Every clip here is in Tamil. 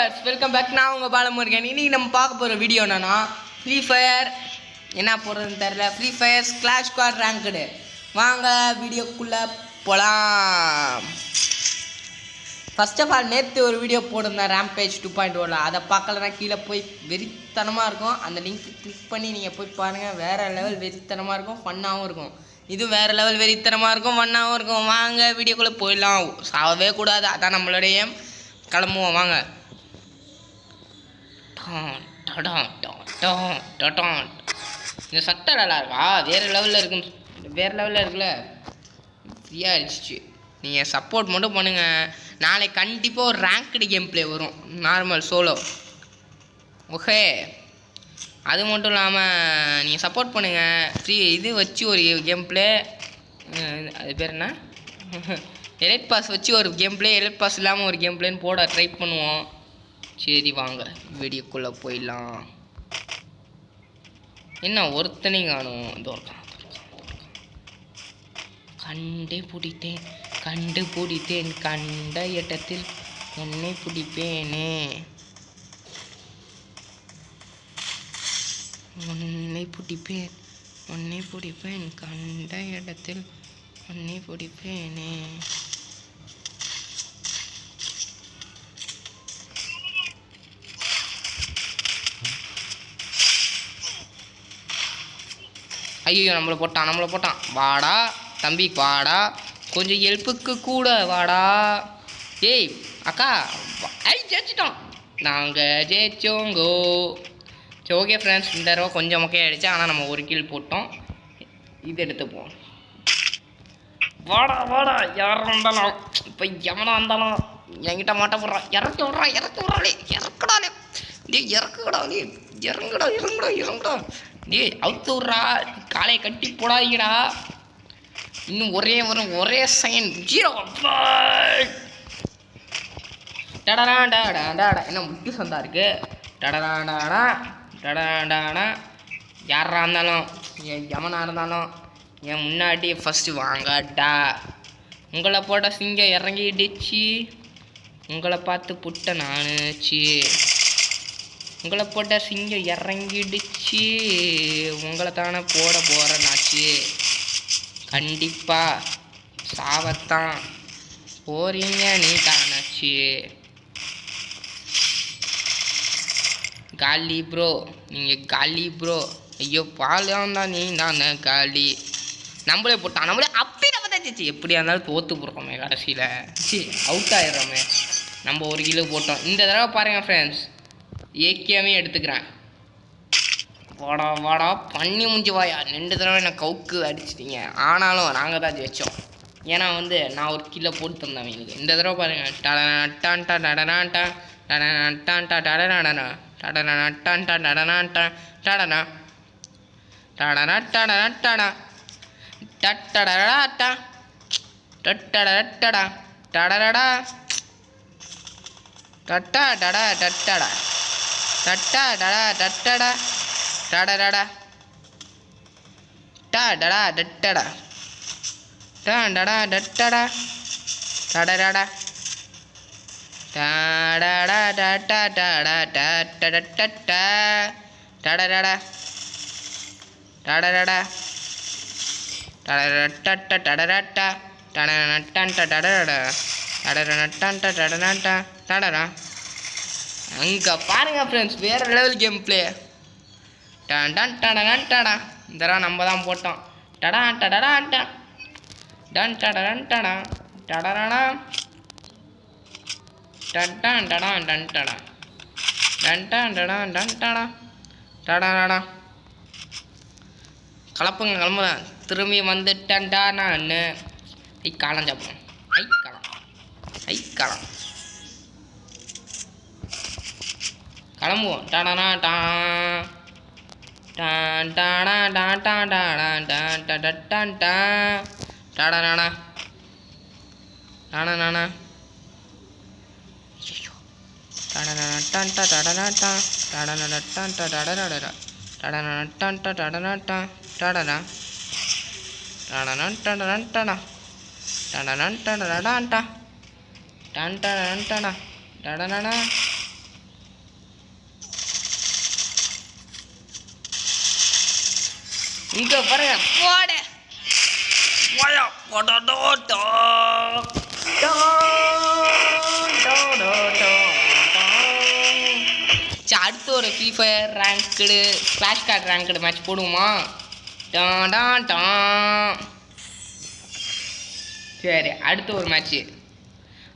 Viewers welcome back. நான் உங்கள் பாலமுருகன். இன்றைக்கி நம்ம பார்க்க போகிற வீடியோ என்னன்னா ஃப்ரீ ஃபயர் என்ன போடுறதுன்னு தெரில. Free fire clash squad ranked. வாங்க வீடியோக்குள்ளே போகலாம். ஃபர்ஸ்ட் ஆஃப் ஆல் நேற்று ஒரு வீடியோ போட்டிருந்தேன் ரேம்பேஜ் 2.0. அதை பார்க்கலன்னா கீழே போய் வெறித்தனமாக இருக்கும். அந்த லிங்க் கிளிக் பண்ணி நீங்கள் போய் பாருங்கள். வேறு லெவல் வெறித்தனமாக இருக்கும், ஃபன்னாகவும் இருக்கும். இது வேறு லெவல் வெறித்தனமாக இருக்கும், ஃபன்னாகவும் இருக்கும். வாங்க வீடியோக்குள்ளே போயிடலாம். சாகவே கூடாது, அதான் நம்மளுடைய கிளம்புவோம். வாங்க. இந்த சட்டை நல்லா இருக்கா? வேறு லெவலில் இருக்குல்ல. ஃப்ரீயாக அடிச்சிச்சு. நீங்கள் சப்போர்ட் மட்டும் பண்ணுங்கள். நாளைக்கு கண்டிப்பாக ஒரு ரேங்க்டு கேம் பிளே வரும், நார்மல் சோலோ. ஓகே, அது மட்டும் இல்லாமல் நீங்கள் சப்போர்ட் பண்ணுங்கள். ஃப்ரீ இது வச்சு ஒரு கேம் பிளே, அது பேர் என்ன, எலைட் பாஸ் வச்சு ஒரு கேம் பிளே, எலைட் பாஸ் இல்லாமல் ஒரு கேம் பிளேன்னு போட ட்ரை பண்ணுவோம். சரி வாங்க வீடியோக்குள்ளே போயிடலாம். என்ன ஒருத்தனையும் காணும். கண்டுபிடித்தேன் கண்ட இடத்தில் என்னை பிடிப்பேனே, உன்னை பிடிப்பேன் கண்ட இடத்தில் உன்னை பிடிப்பேனே. ஐயோ நம்மளை போட்டான். வாடா தம்பி வாடா, கொஞ்சம் ஹெல்ப்புக்கு கூட வாடா. ஏய் அக்கா, ஜெயிச்சிட்டோம், நாங்கள் ஜெயிச்சோங்கோ. சரி ஓகே ஃப்ரெண்ட்ஸ், இந்த தடவை கொஞ்சம் மொக்கையாக ஆகிடுச்சு. ஆனால் நம்ம ஒரு கில் போட்டோம். இது எடுத்துப்போம். வாடா யாரும் இருந்தாலும், இப்போ எவனா இருந்தாலும் என்கிட்ட மாட்ட போடுறான். இறங்குடா. டேய் அவுத்து விட்றா, காலையை கட்டி போடாதீங்கடா. இன்னும் ஒரே செகண்ட் 0. என்ன முட்டு சந்தா இருக்கு. யாரா இருந்தாலும் எவனாக இருந்தாலும் என் முன்னாடி ஃபஸ்ட்டு வாங்கடா. உங்களை போட்ட சிங்கம் இறங்கிடுச்சு. உங்களை பார்த்து புட்ட நானுச்சு. உங்களை போட்ட சிங்கம் இறங்கிடுச்சு. உங்களை தானே போட போகிறேன்னாச்சு. கண்டிப்பாக சாவத்தான் போறீங்க நீ தானாச்சு. காலி ப்ரோ, நீங்கள் காலி ப்ரோ. ஐயோ பாலம் தான், நீ தானே காலி. நம்மளே அப்படி நம்ம தான் எப்படியா இருந்தாலும் தோற்று போடுறோமே கடைசியில். அவுட் ஆயிடுறோமே. நம்ம ஒரு கிலோ போட்டோம். இந்த தடவை பாருங்கள் ஃப்ரெண்ட்ஸ், ஏக்கியாவே எடுத்துக்கிறேன். வாடா பண்ணி முடிஞ்சு வாயா. 2 தடவை என்னை கவுக்கு அடிச்சிட்டிங்க. ஆனாலும் நாங்கள் தான் ஜெயிச்சோம். ஏன்னா நான் ஒரு கிலோ போட்டு தந்தேன் எங்களுக்கு. இந்த தடவை பாருங்கள். அங்கே பாருங்க ஃப்ரெண்ட்ஸ், வேறு லெவல் கேம் பிளே. இந்த தடவை நம்ம தான் போட்டோம். கிளம்புங்க. திரும்பி வந்துட்டேன்டா நான். காலம் சாப்பிடுவேன். கிளம்புவோம். இங்கே பாருங்க போட போயா போட்டோ அடுத்து ஒரு free fire ranked clash card ranked match போடுவோமா? சரி அடுத்து ஒரு மேட்ச்சு.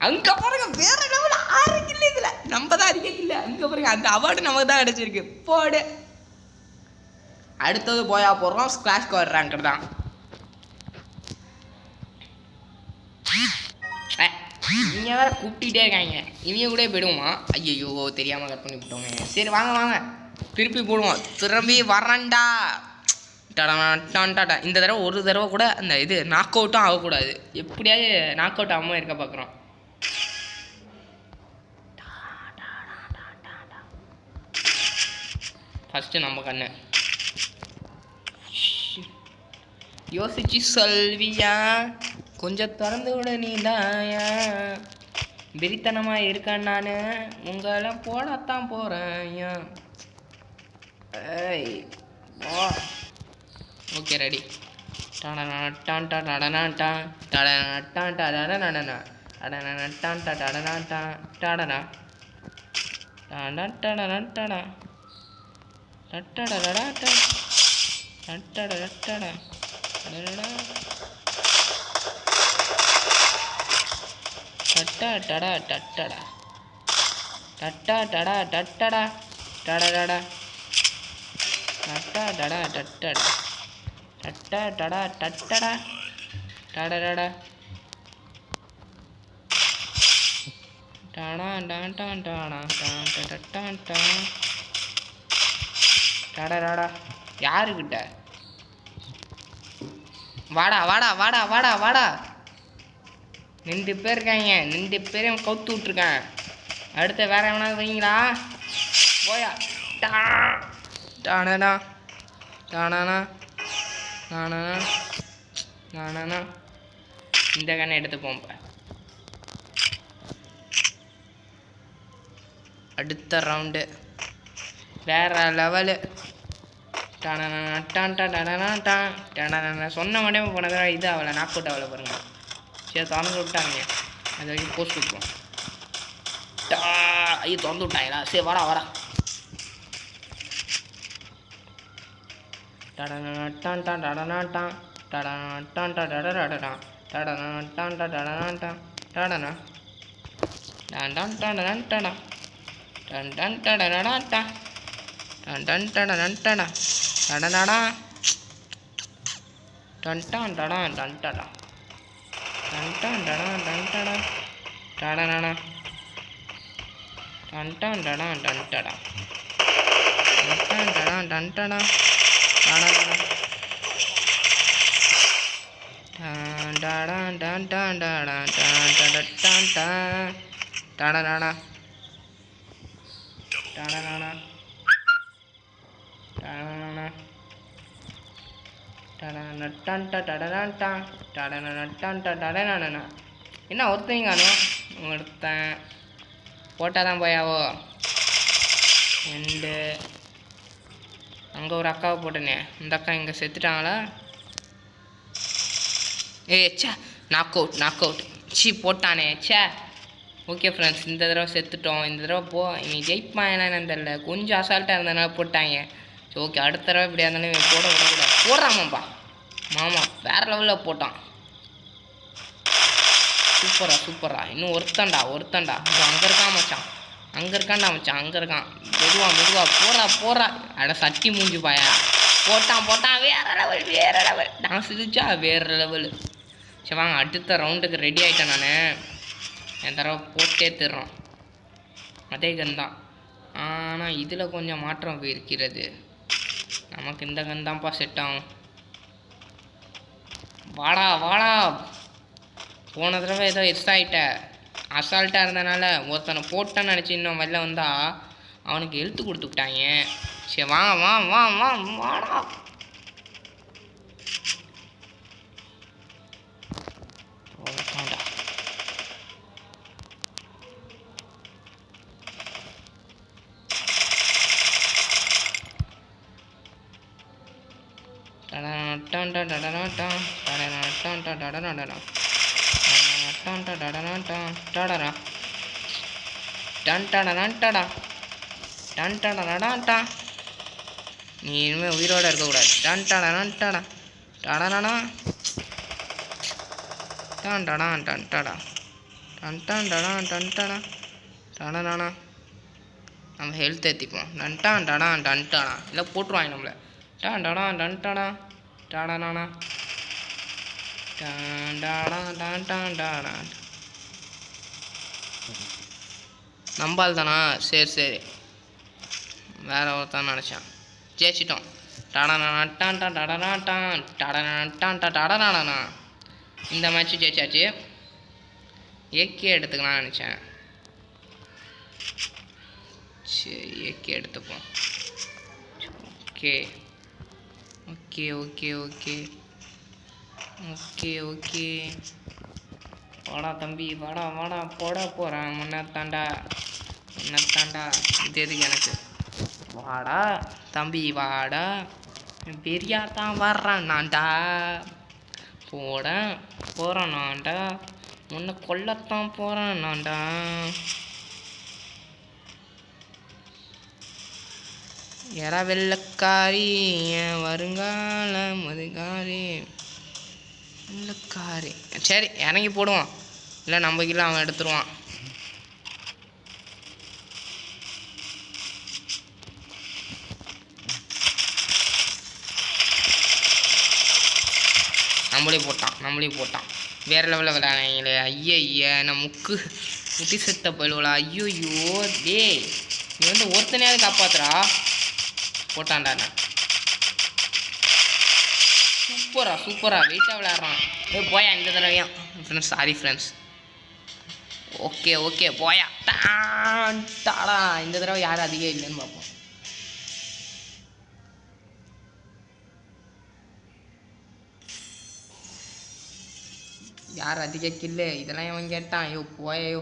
அங்கே பாருங்க வேற லெவல் 6 கில் இதில் நம்ம தான் அதிகம் அங்கே பாருங்க அந்த அவார்டு நமக்கு தான் கிடச்சிருக்கு போடு. அடுத்தது போயா போடுறோம் கிளாஷ் கார்டு ரேங்க்டு தான். இவங்க வேற கூப்பிட்டுட்டே இருக்காங்க. இவங்க கூட போயிடுவோமா? ஐயோ தெரியாமல் கட் பண்ணி விட்டோங்க. சரி வாங்க திருப்பி போடுவோம். திரும்பி வரண்டா டாடா. இந்த தடவை ஒரு தடவை கூட அந்த இது நாக் அவுட்டும் ஆகக்கூடாது. எப்படியாவது நாக் அவுட் ஆகாமல் இருக்க பார்க்குறோம். ஃபஸ்ட்டு நம்ம கண்ணு யோசிச்சு சொல்வியா, கொஞ்சம் திறந்து விட நீதாயா, வெறித்தனமாக இருக்கேன் நான், உங்களை போடத்தான் போகிறேன். ஏய் வா ஓகே ரெடி. யாருக்கிட்ட வாடா வாடா வாடா வாடா வாடா. 2 பேர் இருக்காங்க. 2 பேரையும் கவுத்து விட்ருக்கேன். அடுத்த வேற எவனாவது வைங்களா? போயா டானா டானா நானா நானா. இந்த கண்ணை எடுத்துப்போம். அடுத்த ரவுண்டு வேற லெவலு. சொன்ன உடனே போனதா இது அவளை நாக் அவுட் அவளை பாருங்க. சரி திறந்து விட்டாங்க. அது வரைக்கும் போஸ்ட் விட்டுருவோம். ஐயோ திறந்து விட்டாங்களா? சரி வாடா வாடா. என்ன ஒருத்தங்க ஒருத்தன் போட்டால் தான் போயாவோ. அண்டு அங்கே ஒரு அக்காவை போட்டேனே, இந்த அக்கா இங்கே செத்துட்டாங்களா? சே நாக் அவுட் சி போட்டானே சே. ஓகே ஃப்ரெண்ட்ஸ், இந்த தடவை செத்துட்டோம். இந்த தடவை இனி ஜெயிப்பான் என்னன்னு தெரில. கொஞ்சம் அசால்ட்டாக இருந்ததுனால போட்டாங்க. சரி ஓகே, அடுத்த தடவை இப்படியா இருந்தாலும் போட விடக்கூடாது. போடுறாமாப்பா மாமா வேறு லெவலில் போட்டான். சூப்பரா. இன்னும் ஒருத்தன்டா இது அங்கே இருக்கான் மச்சான். அங்கே இருக்கான். மெதுவா போடுறா. அட சட்டி மூஞ்சி பாயா. போட்டான் வேற லெவல். நான் சிரிச்சா வேறு லெவலு. சரி வாங்க அடுத்த ரவுண்டுக்கு ரெடி ஆகிட்டேன் நான். என் தடவை போட்டே தர்றோம். அதே கன் தான். ஆனால் இதில் கொஞ்சம் மாற்றம் இருக்கிறது. நமக்கு இந்த கன் தான்ப்பா செட் ஆகும். வாடா. போன தடவை ஏதோ எஸ் ஆகிட்ட அசால்ட்டாக இருந்தனால ஒருத்தனை போட்டான்னு நினச்சி இன்னும் வெளில வந்தால் அவனுக்கு எழுத்து கொடுத்துக்கிட்டாங்க. சரி வாடா. நீ இனிமேல் உயிரோடு இருக்கக்கூடாது. நம்ம ஹெல்த் ஏற்றிப்போம். இல்லை போட்டுருவாங்க நம்மளை. நம்பால் தானா? சரி வேற ஒருத்தான் நினச்சான். ஜெயிச்சிட்டோம். இந்த மேட்ச்சு ஜெயிச்சாச்சு. ஏகே எடுத்துக்கலாம்னு நினச்சேன். சரி ஏகே எடுத்துப்போம். ஓகே. வாடா தம்பி, வாடா போட போகிறேன். முன்ன தாண்டா இது எதுக்கு எனக்கு? வாடா தம்பி வாடா, பெரியா தான் வர்றான் நான்டா. போகிறேன் நான்டா, முன்ன கொல்லத்தான் போகிறேன் நான்டா. யாரா வெள்ளக்காரி, வருங்கால முதுகாரி வெள்ளக்காரி. சரி இறங்கி போடுவான், இல்லை நம்ம கீழே அவன் எடுத்துருவான். நம்மளே போட்டான். வேறு லெவலில் விளையாடுங்களே. ஐயா நான் முட்டி செத்த போயிடுவலா. ஐயோ டேய், நீ வந்து ஒருத்தனையாவது காப்பாத்துறா. போட்டான்டா. சூப்பரா வெயிட்டாக விளையாடுறான். போயா இந்த தடவையும் ஃப்ரெண்ட்ஸ். Sorry friends. ஓகே போயா. டாடா. இந்த தடவை யாரும் அதிகம் இல்லைன்னு பார்ப்போம். யார் அதிக கில்லு இதெல்லாம் இவன் கேட்டான். போயோ.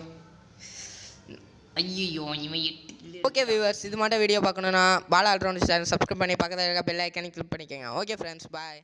ஐயோ இவன் 8 கில்லு. ஓகே வியூவர்ஸ், இது மட்டும் வீடியோ பார்க்கணுன்னா பாலா ஆல்ரவுண்டர் சேனல் சப்ஸ்கிரைப் பண்ணி பக்கத்தில் இருக்க பெல் ஐக்கானை கிளிக் பண்ணிக்கோங்க. ஓகே ஃப்ரெண்ட்ஸ், பாய்.